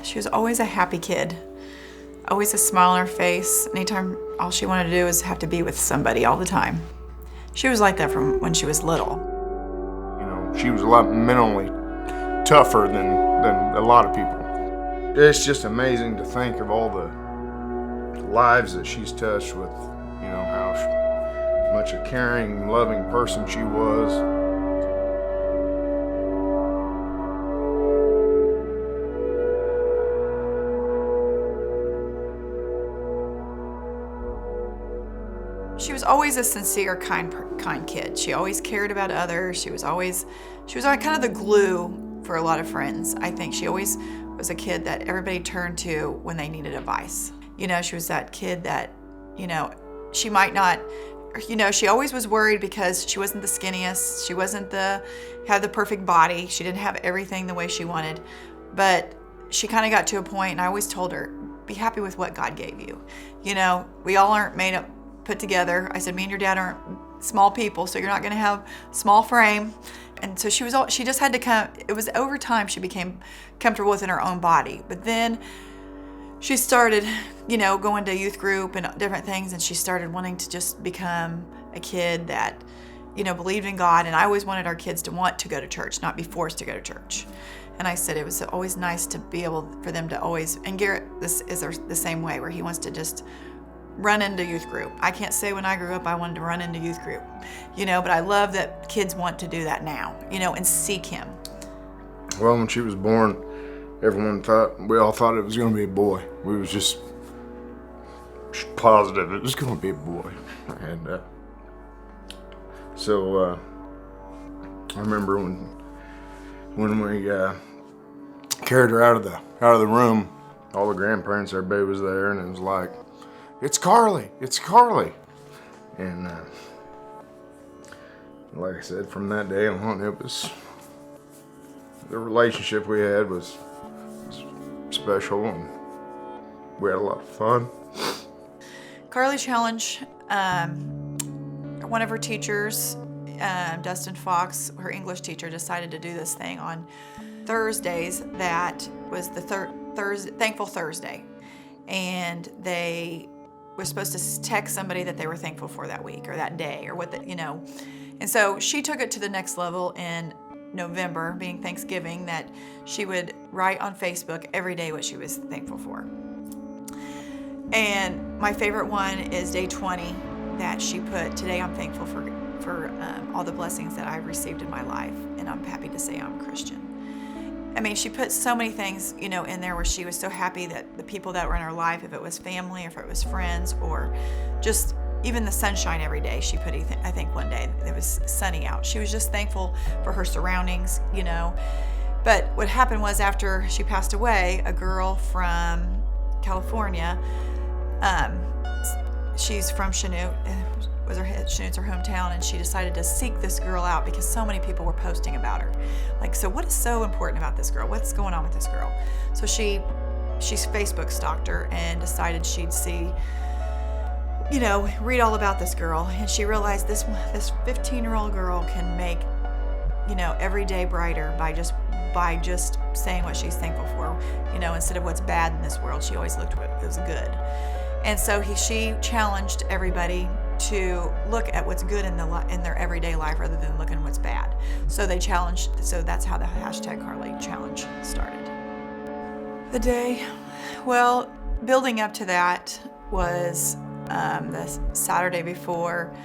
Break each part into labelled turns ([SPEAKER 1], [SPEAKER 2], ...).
[SPEAKER 1] She was always a happy kid, always a smile on her face. Anytime, all she wanted to do was have to be with somebody all the time. She was like that from when she was little.
[SPEAKER 2] You know, she was a lot mentally tougher than a lot of people. It's just amazing to think of all the lives that she's touched with, you know, how much a caring, loving person she was.
[SPEAKER 1] She was always a sincere, kind kid. She always cared about others. She was kind of the glue for a lot of friends. I think she always was a kid that everybody turned to when they needed advice. You know, she was that kid that, you know, she might not, you know, she always was worried because she wasn't the skinniest. She wasn't had the perfect body. She didn't have everything the way she wanted. But she kind of got to a point, and I always told her, be happy with what God gave you. You know, we all aren't put together. I said, me and your dad aren't small people, so you're not going to have small frame. And so she just had to come. It was over time she became comfortable within her own body. But then she started, you know, going to youth group and different things, and she started wanting to just become a kid that, you know, believed in God. And I always wanted our kids to want to go to church, not be forced to go to church. And I said it was always nice to be able for them to always, and Garrett this is the same way, where he wants to just run into youth group. I can't say when I grew up I wanted to run into youth group, you know, but I love that kids want to do that now, you know, and seek him.
[SPEAKER 2] Well, when she was born, we all thought it was going to be a boy. We was just positive it was going to be a boy. And so I remember when we carried her out of the room, all the grandparents, everybody was there, and it was like, it's Carlie. And like I said, from that day on, it was, the relationship we had was special, and we had a lot of fun.
[SPEAKER 1] Carlie challenged one of her teachers, Dustin Fox, her English teacher, decided to do this thing on Thursdays. That was the Thankful Thursday, and they were supposed to text somebody that they were thankful for that week or that day or you know. And so she took it to the next level in November, being Thanksgiving, that she would write on Facebook every day what she was thankful for. And my favorite one is day 20, that she put, today I'm thankful for all the blessings that I've received in my life, and I'm happy to say I'm a Christian. I mean, she put so many things, you know, in there where she was so happy that the people that were in her life, if it was family, if it was friends, or just even the sunshine every day, she put, I think one day it was sunny out. She was just thankful for her surroundings, you know. But what happened was, after she passed away, a girl from California, she's from Chanute, Chanute's her hometown, and she decided to seek this girl out because so many people were posting about her. Like, so what is so important about this girl? What's going on with this girl? So she's Facebook stalked her and decided she'd see, you know, read all about this girl. And she realized this 15-year-old girl can make, you know, every day brighter by just saying what she's thankful for. You know, instead of what's bad in this world, she always looked at what was good. And so she challenged everybody to look at what's good in their everyday life rather than looking at what's bad. So they challenged. So that's how the hashtag Carlie Challenge started. The day, well, building up to that was the Saturday before.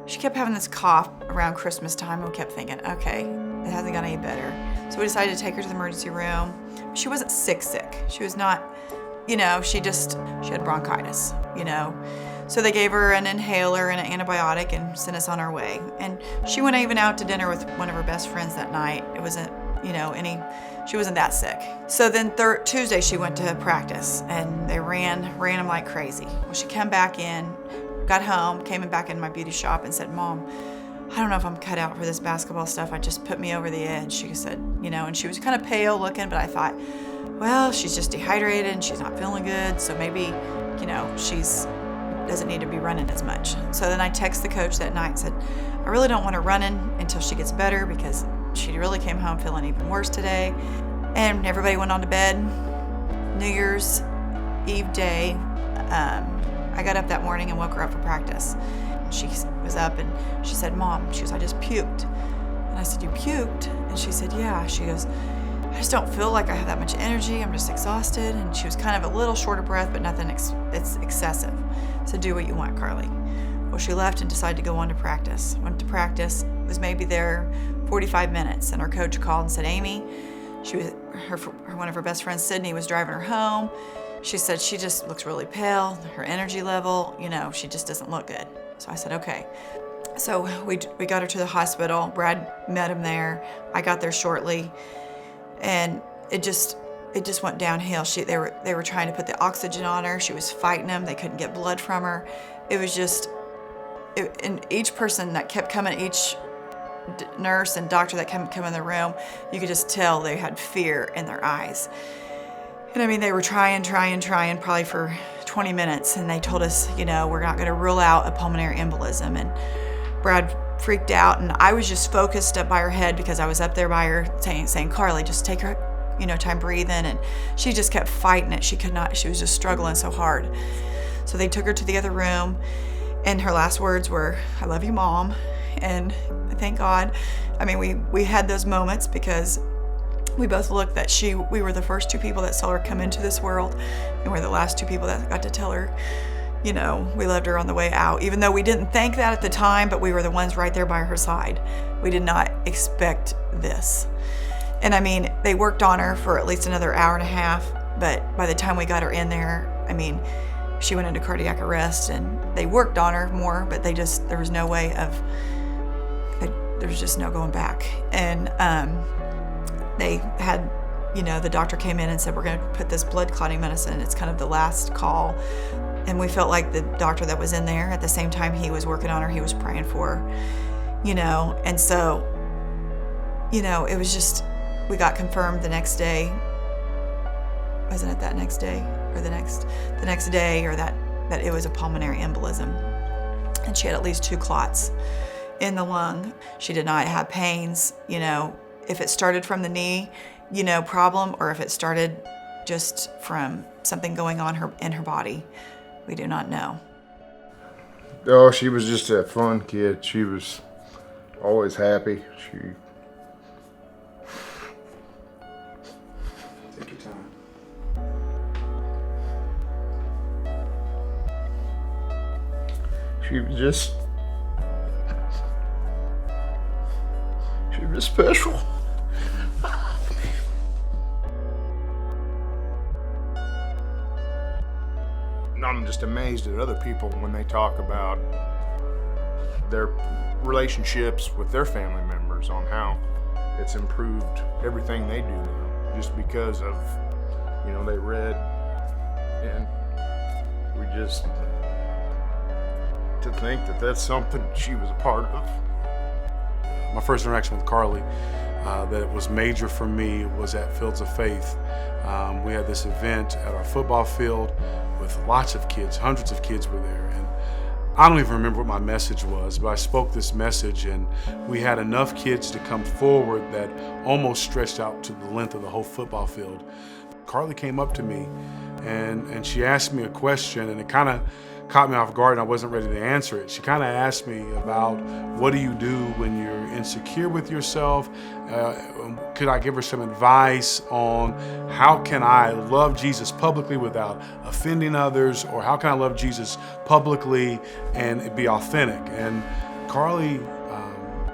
[SPEAKER 1] She kept having this cough around Christmas time, and we kept thinking, okay, it hasn't gotten any better. So we decided to take her to the emergency room. She wasn't sick. She was not, you know, she had bronchitis, you know. So they gave her an inhaler and an antibiotic and sent us on our way. And she went even out to dinner with one of her best friends that night. It wasn't, you know, she wasn't that sick. So then Tuesday she went to practice, and they ran them like crazy. Well, she came back in, got home, came back in my beauty shop and said, Mom, I don't know if I'm cut out for this basketball stuff. It just put me over the edge. She said, you know, and she was kind of pale looking, but I thought, well, she's just dehydrated and she's not feeling good, so maybe, you know, doesn't need to be running as much. So then I texted the coach that night and said, I really don't want her running until she gets better, because she really came home feeling even worse today. And everybody went on to bed. New Year's Eve day, I got up that morning and woke her up for practice. She was up and she said, "Mom," she goes, "I just puked." And I said, "You puked?" And she said, "Yeah." She goes, "I just don't feel like I have that much energy. I'm just exhausted." And she was kind of a little short of breath, but nothing it's excessive. So do what you want, Carlie. Well, she left and decided to go on to practice. Went to practice, was maybe there 45 minutes, and her coach called and said, "Amy," one of her best friends, Sydney, was driving her home. She said, "She just looks really pale. Her energy level, she just doesn't look good." So I said, "Okay." So we got her to the hospital. Brad met him there. I got there shortly, and it just went downhill. They were trying to put the oxygen on her. She was fighting them. They couldn't get blood from her. It was just, and each person that kept coming, each nurse and doctor that come in the room, you could just tell they had fear in their eyes. And I mean, they were trying probably for 20 minutes, and they told us, we're not going to rule out a pulmonary embolism. And Brad freaked out, and I was just focused up by her head because I was up there by her saying, "Carlie, just take her, time breathing." And she just kept fighting it. She could not, she was just struggling so hard. So they took her to the other room, and her last words were, "I love you, Mom." And thank God. I mean, we had those moments because we both looked that we were the first two people that saw her come into this world, and we're the last two people that got to tell her, we loved her on the way out. Even though we didn't think that at the time, but we were the ones right there by her side. We did not expect this. And I mean, they worked on her for at least another hour and a half, but by the time we got her in there, I mean, she went into cardiac arrest, and they worked on her more, but there was no way of, there was just no going back. And they had, the doctor came in and said, "We're going to put this blood clotting medicine. It's kind of the last call." And we felt like the doctor that was in there, at the same time he was working on her, he was praying for her, And so, it was just, we got confirmed the next day. Wasn't it that next day or the next day, or that it was a pulmonary embolism. And she had at least 2 clots in the lung. She did not have pains, if it started from the knee, problem, or if it started just from something going on in her body. We do not know.
[SPEAKER 2] Oh, she was just a fun kid. She was always happy.
[SPEAKER 3] Take your time.
[SPEAKER 2] She was special. I'm just amazed at other people when they talk about their relationships with their family members, on how it's improved everything they do now, just because of, they read, and we just, to think that that's something she was a part of.
[SPEAKER 3] My first interaction with Carlie that was major for me was at Fields of Faith. We had this event at our football field with lots of kids, hundreds of kids were there. And I don't even remember what my message was, but I spoke this message, and we had enough kids to come forward that almost stretched out to the length of the whole football field. Carlie came up to me and she asked me a question, and it kind of caught me off guard and I wasn't ready to answer it. She kind of asked me about, what do you do when you're insecure with yourself? Could I give her some advice on how can I love Jesus publicly without offending others, or how can I love Jesus publicly and be authentic? And Carlie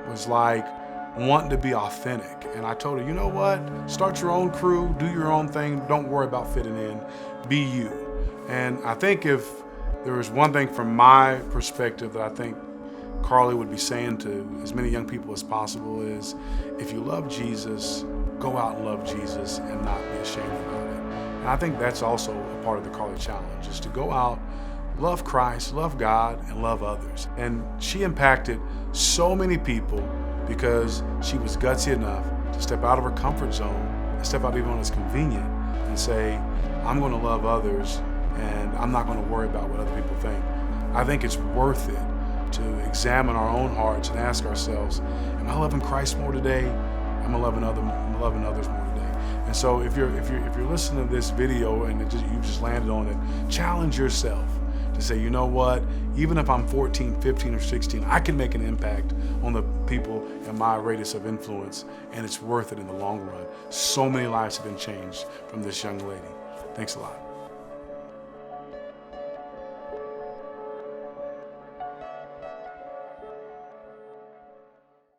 [SPEAKER 3] was like wanting to be authentic. And I told her, you know what? Start your own crew, do your own thing, don't worry about fitting in, be you. And I think if there was one thing from my perspective that I think Carlie would be saying to as many young people as possible is, if you love Jesus, go out and love Jesus and not be ashamed about it. And I think that's also a part of the Carlie Challenge, is to go out, love Christ, love God, and love others. And she impacted so many people because she was gutsy enough to step out of her comfort zone and step out even when it's convenient and say, I'm going to love others and I'm not going to worry about what other people think. I think it's worth it to examine our own hearts and ask ourselves, am I loving Christ more today? Am I loving others more today? And so if you're listening to this video and you've just landed on it, challenge yourself to say, you know what, even if I'm 14, 15, or 16, I can make an impact on the people in my radius of influence, and it's worth it in the long run. So many lives have been changed from this young lady. Thanks a lot.